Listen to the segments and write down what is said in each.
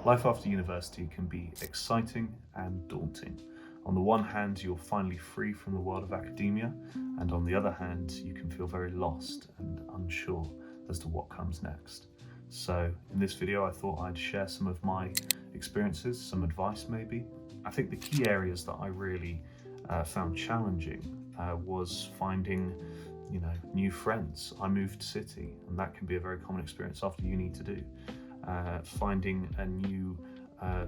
Life after university can be exciting and daunting. On the one hand, you're finally free from the world of academia, and on the other hand, you can feel very lost and unsure as to what comes next. So in this video, I thought I'd share some of my experiences, some advice maybe. I think the key areas that I really found challenging was finding new friends. I moved city, and that can be a very common experience after uni to do. Finding a new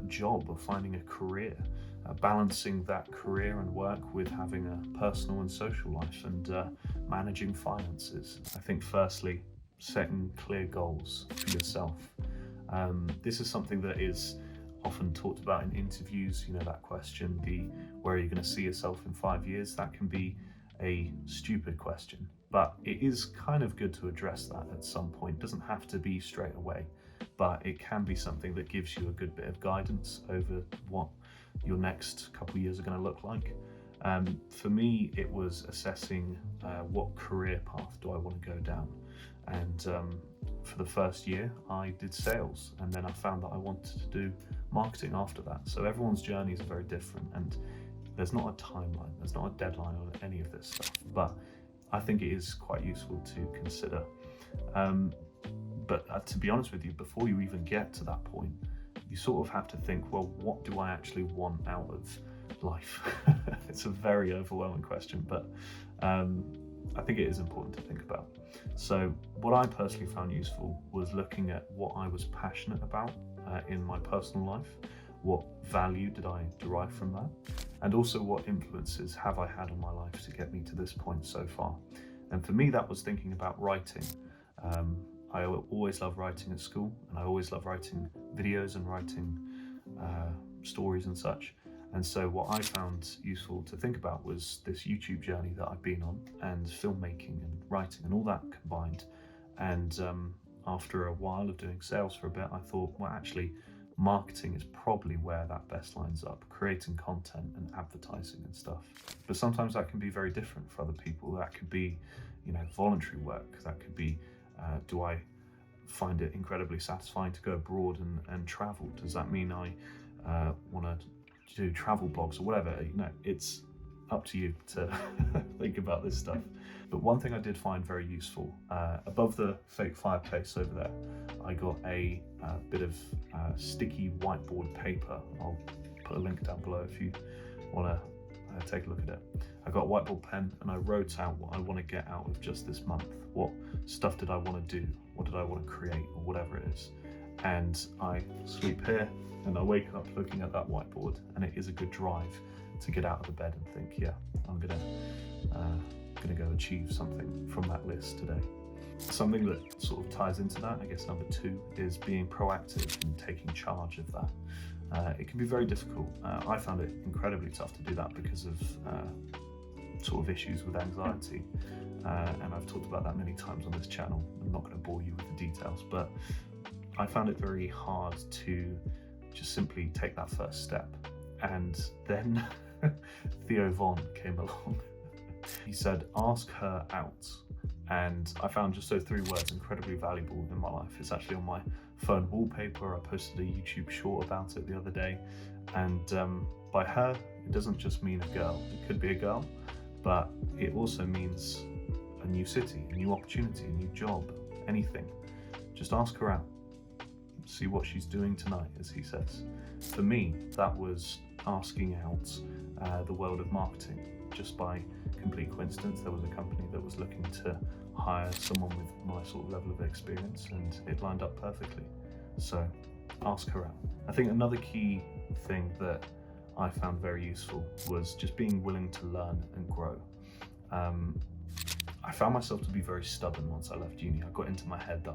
job or finding a career, balancing that career and work with having a personal and social life, and managing finances. I think firstly, setting clear goals for yourself. This is something that is often talked about in interviews. That question, where are you going to see yourself in 5 years? That can be a stupid question, but it is kind of good to address that at some point. It doesn't have to be straight away, but it can be something that gives you a good bit of guidance over what your next couple of years are going to look like. For me, it was assessing what career path do I want to go down. And for the first year, I did sales, and then I found that I wanted to do marketing after that. So everyone's journeys are very different, and there's not a timeline, there's not a deadline on any of this stuff, but I think it is quite useful to consider. But to be honest with you, before you even get to that point, you sort of have to think, well, what do I actually want out of life? It's a very overwhelming question, but I think it is important to think about. So what I personally found useful was looking at what I was passionate about in my personal life. What value did I derive from that? And also, what influences have I had on my life to get me to this point so far? And for me, that was thinking about writing. I always loved writing at school, and I always loved writing videos and writing stories and such. And so what I found useful to think about was this YouTube journey that I've been on, and filmmaking and writing and all that combined. And after a while of doing sales for a bit, I thought, well, actually, marketing is probably where that best lines up, creating content and advertising and stuff. But sometimes that can be very different for other people. That could be, voluntary work. That could be, do I find it incredibly satisfying to go abroad and travel? Does that mean I want to do travel blogs or whatever? It's up to you to think about this stuff. But one thing I did find very useful, above the fake fireplace over there, I got a bit of sticky whiteboard paper. I'll put a link down below if you want to take a look at it. I got a whiteboard pen, and I wrote out what I want to get out of just this month. What stuff did I want to do? What did I want to create, or whatever it is? And I sleep here, and I wake up looking at that whiteboard, and it is a good drive to get out of the bed and think, yeah, I'm gonna go achieve something from that list today. Something that sort of ties into that, I guess number 2, is being proactive and taking charge of that. It can be very difficult. I found it incredibly tough to do that because of sort of issues with anxiety, and I've talked about that many times on this channel. I'm not going to bore you with the details, but I found it very hard to just simply take that first step. And then Theo Von came along. He said, ask her out. And I found just those 3 words incredibly valuable in my life. It's actually on my phone wallpaper. I posted a YouTube short about it the other day. And by her, it doesn't just mean a girl. It could be a girl, but it also means a new city, a new opportunity, a new job, anything. Just ask her out. See what she's doing tonight, as he says. For me, that was asking out the world of marketing. Just by complete coincidence, there was a company that was looking to hire someone with my sort of level of experience, and it lined up perfectly. So ask her out. I think another key thing that I found very useful was just being willing to learn and grow. I found myself to be very stubborn once I left uni. I got into my head that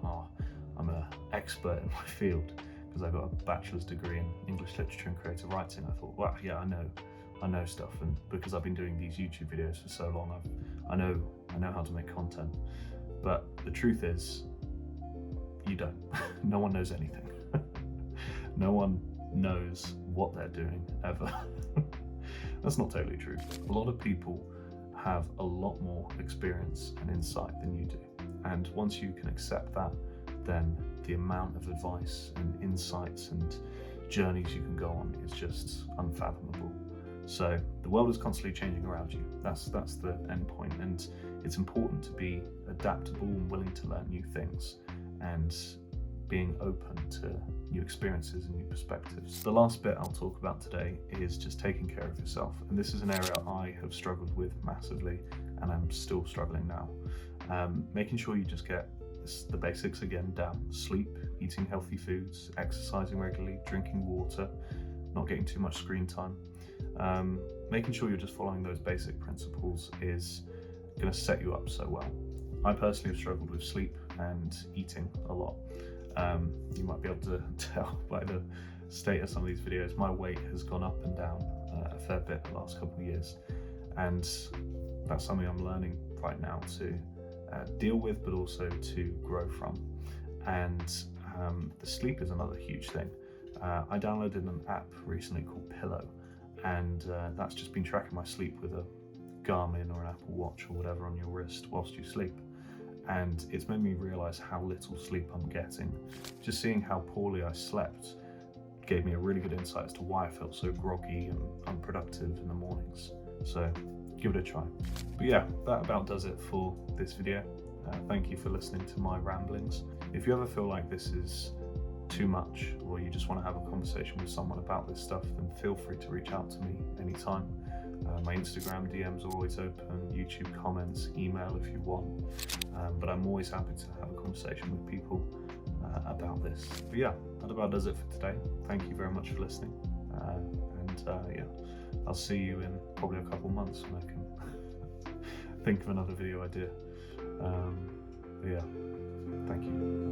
I'm an expert in my field because I got a bachelor's degree in English literature and creative writing. I thought, well, yeah, I know stuff, and because I've been doing these YouTube videos for so long, I know how to make content. But the truth is, you don't. No one knows anything. No one knows what they're doing ever. That's not totally true. A lot of people have a lot more experience and insight than you do, and once you can accept that, then the amount of advice and insights and journeys you can go on is just unfathomable. So the world is constantly changing around you. That's the end point, and it's important to be adaptable and willing to learn new things and being open to new experiences and new perspectives. The last bit I'll talk about today is just taking care of yourself, and this is an area I have struggled with massively, and I'm still struggling now. Making sure you just get the basics again down: sleep, eating healthy foods, exercising regularly, drinking water, not getting too much screen time. Making sure you're just following those basic principles is going to set you up so well. I personally have struggled with sleep and eating a lot. You might be able to tell by the state of some of these videos, my weight has gone up and down a fair bit the last couple of years, and that's something I'm learning right now to deal with, but also to grow from. And the sleep is another huge thing. I downloaded an app recently called Pillow, and that's just been tracking my sleep with a Garmin or an Apple Watch or whatever on your wrist whilst you sleep. And it's made me realise how little sleep I'm getting. Just seeing how poorly I slept gave me a really good insight as to why I felt so groggy and unproductive in the mornings. So give it a try. But yeah, that about does it for this video. Thank you for listening to my ramblings. If you ever feel like this is too much, or you just want to have a conversation with someone about this stuff, then feel free to reach out to me anytime. My Instagram DMs are always open, YouTube comments, email if you want, but I'm always happy to have a conversation with people about this. But yeah, that about does it for today. Thank you very much for listening, and yeah, I'll see you in probably a couple months when I can think of another video idea. But yeah, thank you.